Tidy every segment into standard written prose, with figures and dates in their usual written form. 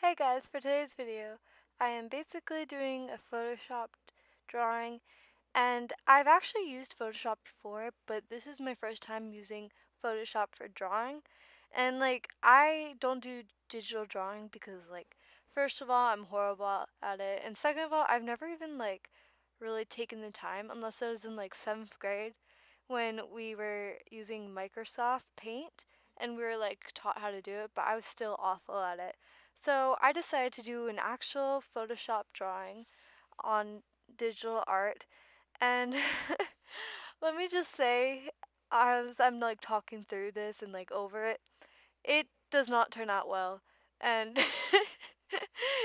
Hey guys, for today's video, I am basically doing a Photoshop drawing, and I've actually used Photoshop before, but this is my first time using Photoshop for drawing. And I don't do digital drawing because first of all, I'm horrible at it, and second of all, I've never even really taken the time unless I was in 7th grade when we were using Microsoft Paint and we were taught how to do it, but I was still awful at it. So I decided to do an actual Photoshop drawing on digital art. And let me just say, as I'm talking through this and over it, it does not turn out well. And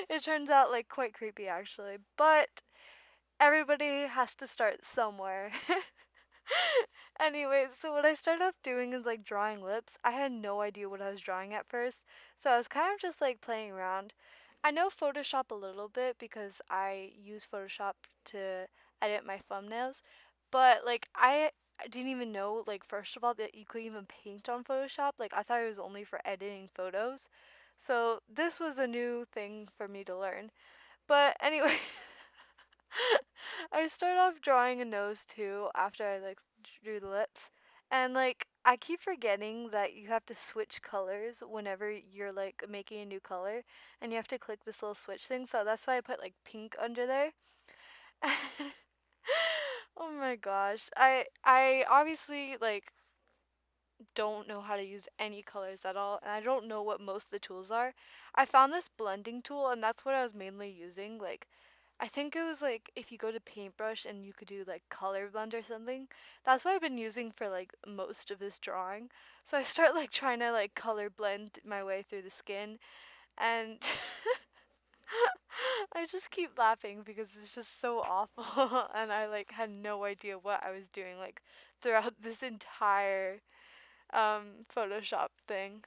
it turns out quite creepy actually. But everybody has to start somewhere. Anyways, so what I started off doing is drawing lips. I had no idea what I was drawing at first, so I was kind of just playing around. I know Photoshop a little bit because I use Photoshop to edit my thumbnails, but I didn't even know first of all that you could even paint on Photoshop. I thought it was only for editing photos. So this was a new thing for me to learn. But anyway, I started off drawing a nose too after I drew the lips. And I keep forgetting that you have to switch colors whenever you're making a new color and you have to click this little switch thing. So that's why I put pink under there. Oh my gosh. I obviously don't know how to use any colors at all, and I don't know what most of the tools are. I found this blending tool and that's what I was mainly using. I think it was if you go to paintbrush and you could do color blend or something. That's what I've been using for most of this drawing. So I start trying to color blend my way through the skin, and I just keep laughing because it's just so awful and I had no idea what I was doing throughout this entire Photoshop thing.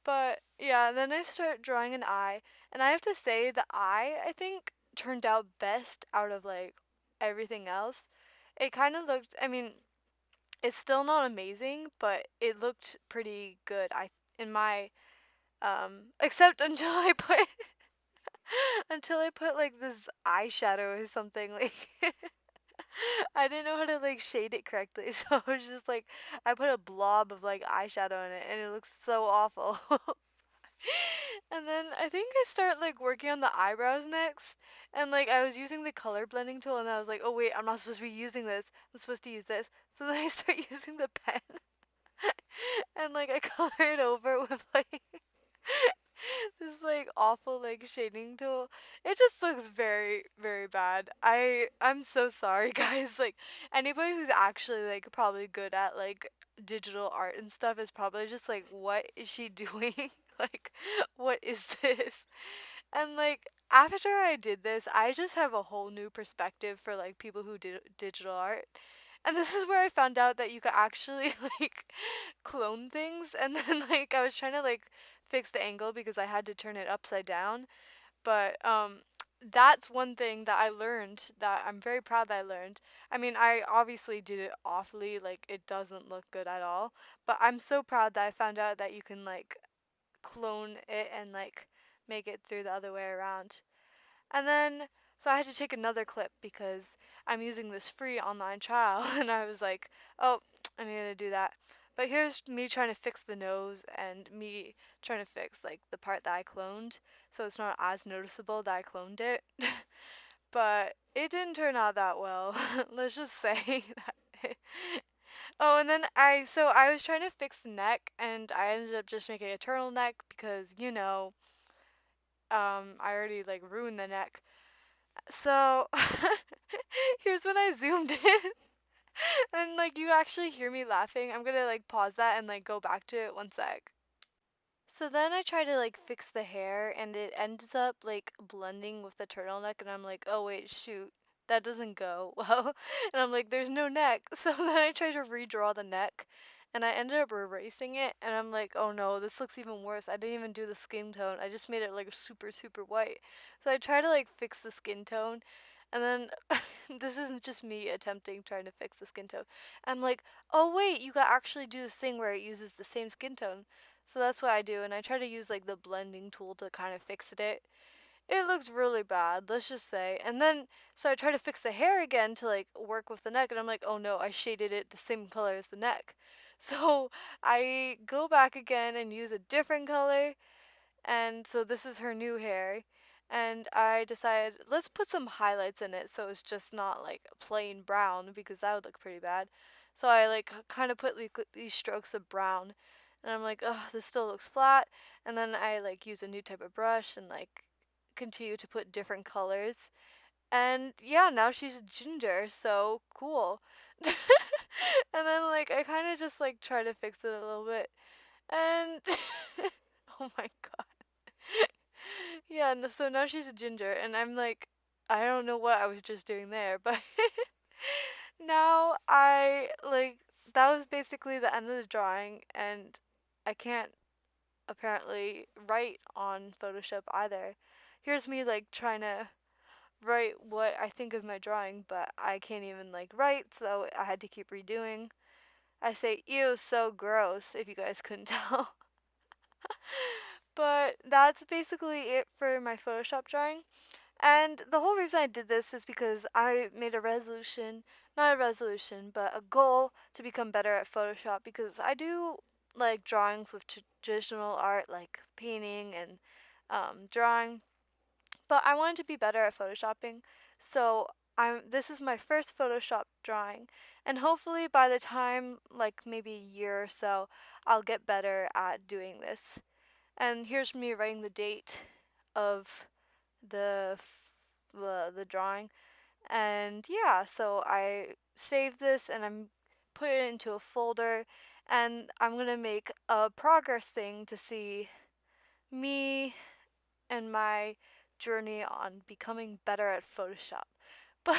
But yeah, then I start drawing an eye, and I have to say the eye I think turned out best out of everything else. It kind of looked, I mean, it's still not amazing, but it looked pretty good. I in my except until I put this eyeshadow or something I didn't know how to shade it correctly, so I was just I put a blob of eyeshadow in it and it looks so awful. And then I think I start working on the eyebrows next. And I was using the color blending tool and I was like, oh wait, I'm not supposed to be using this. I'm supposed to use this. So then I start using the pen and I color it over with this awful shading tool. It just looks very, very bad. I'm so sorry guys. Anybody who's actually probably good at digital art and stuff is probably just what is she doing? like what is this? And after I did this, I just have a whole new perspective for people who do digital art. And this is where I found out that you could actually clone things, and then I was trying to fix the angle because I had to turn it upside down. But that's one thing that I learned that I'm very proud that I learned. I mean, I obviously did it awfully, it doesn't look good at all, but I'm so proud that I found out that you can clone it and make it through the other way around. And then so I had to take another clip because I'm using this free online trial and I was like, "Oh, I need to do that." But here's me trying to fix the nose and me trying to fix the part that I cloned so it's not as noticeable that I cloned it. But it didn't turn out that well. Let's just say that. Oh, and then I was trying to fix the neck and I ended up just making a turtleneck because, I already ruined the neck. So here's when I zoomed in and you actually hear me laughing. I'm gonna pause that and go back to it one sec. So then I try to fix the hair and it ends up blending with the turtleneck and I'm like, oh wait, shoot, that doesn't go well. And I'm like, there's no neck. So then I try to redraw the neck and I ended up erasing it and I'm like, oh no, this looks even worse. I didn't even do the skin tone. I just made it super, super white. So I try to fix the skin tone and then this isn't just me attempting trying to fix the skin tone. I'm like, oh wait, you can actually do this thing where it uses the same skin tone. So that's what I do, and I try to use like the blending tool to kind of fix it. It looks really bad, let's just say. And then, so I try to fix the hair again to like work with the neck, and I'm like, oh no, I shaded it the same color as the neck. So I go back again and use a different color, and so this is her new hair. And I decided, let's put some highlights in it so it's just not like plain brown because that would look pretty bad. So I like kind of put these strokes of brown. And I'm like, oh, this still looks flat. And then I like use a new type of brush and like continue to put different colors. And yeah, now she's ginger, so cool. And then like I kind of just like try to fix it a little bit. And oh my god. Yeah, no, so now she's a ginger, and I'm like, I don't know what I was just doing there, but now I like that was basically the end of the drawing, and I can't apparently write on Photoshop either. Here's me like trying to write what I think of my drawing, but I can't even like write, so I had to keep redoing. I say, ew, so gross, if you guys couldn't tell. But that's basically it for my Photoshop drawing. And the whole reason I did this is because I made a resolution, not a resolution, but a goal to become better at Photoshop because I do like drawings with traditional art like painting and drawing, but I wanted to be better at photoshopping. So this is my first Photoshop drawing, and hopefully by the time like maybe a year or so, I'll get better at doing this. And here's me writing the date of the drawing. And yeah, so I saved this and I'm put it into a folder, and I'm going to make a progress thing to see me and my journey on becoming better at Photoshop. But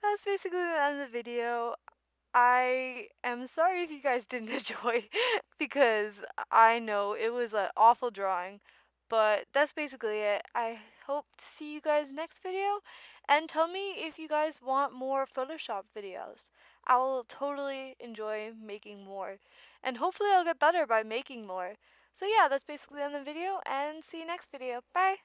that's basically the end of the video. I am sorry if you guys didn't enjoy because I know it was an awful drawing, but that's basically it. I hope to see you guys next video, and tell me if you guys want more Photoshop videos. I will totally enjoy making more, and hopefully I'll get better by making more. So yeah, that's basically the end of the video, and see you next video. Bye!